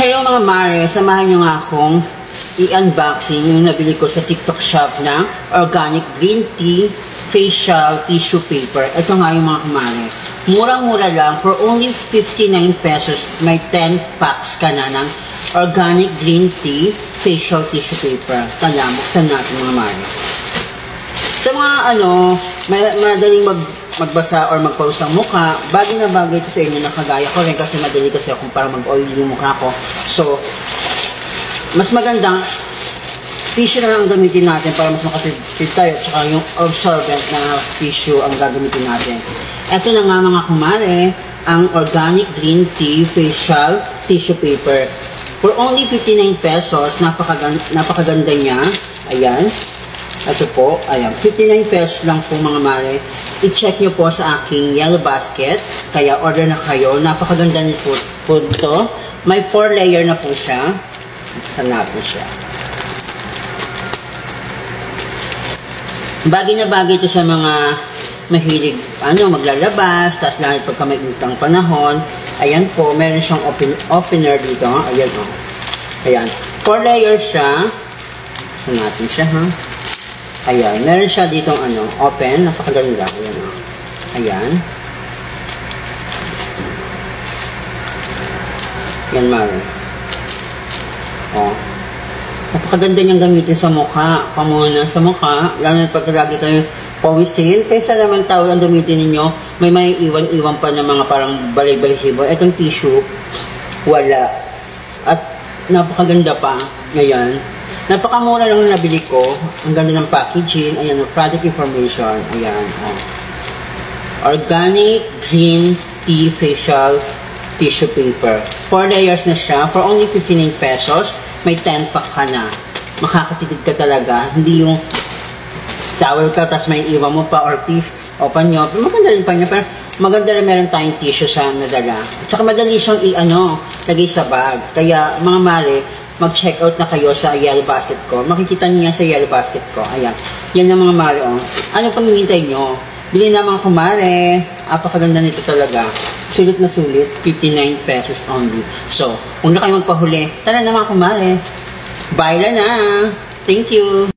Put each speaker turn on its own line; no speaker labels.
Hello mga mare, samahan nyo nga akong i-unboxing yung nabili ko sa TikTok shop ng Organic Green Tea Facial Tissue Paper. Ito nga yung mga kumare. Murang-mura lang, for only 59 pesos, may 10 packs ka na ng Organic Green Tea Facial Tissue Paper. Kaya, buksan natin mga mare. Sa mga madaling magbasa or magpaus ng mukha, bagay na bagay ito sa inyo na kagaya ko rin kasi madali kasi ako para mag-oil yung mukha ko. So, mas magandang tissue na lang ang gamitin natin para mas makatipid tayo at saka yung absorbent na tissue ang gagamitin natin. Ito na nga mga kumare, ang Organic Green Tea Facial Tissue Paper. For only 59 pesos, napakaganda niya. Ayan. Ito po, ayan, 59 pesos lang po mga mare. I-check nyo po sa aking yellow basket. Kaya order na kayo. Napakaganda niyo po ito. May 4 layer na po siya. Buksan natin siya. Bagay na bagay ito sa mga mahilig, maglalabas. Tapos lalo pagka may utang panahon. Ayan po, meron siyang opener dito. Ayan o. Ayan. 4 layers siya. Buksan natin siya ha. Ayan, meron siya ditong open, napakaganda. Ayan o. Ayan. Ayan, mare. O. Napakaganda niyang gamitin sa mukha. Pamuna sa mukha. Lalo na pag lagi kayo pawisin. Kaysa naman tawag ang gamitin ninyo, may iwan-iwan pa ng mga parang balay-balahibo. Itong tissue, wala. At napakaganda pa. Ayan. Napakamura lang nabili ko. Ang ganda ng packaging. Ayan, product information. Ayan. Organic Green Tea Facial Tissue Paper. 4 layers na siya. For only 59 pesos, may 10 pack ka na. Makakatipid ka talaga. Hindi yung towel ka, tapos may iwan mo pa or tissue o panyo. Maganda rin pa niya. Pero maganda rin meron tayong tissue sa nadala. At saka madali siyang lagay sa bag. Kaya mga mare, mag-check out na kayo sa yellow basket ko. Makikita niyo yan sa yellow basket ko. Ayan. Yan ang mga mare. Ano pang hinihintay nyo? Bili na mga kumare. Apakaganda nito talaga. Sulit na sulit. 59 pesos only. So, huwag na kayo magpahuli. Tara na mga kumare. Bye na. Thank you.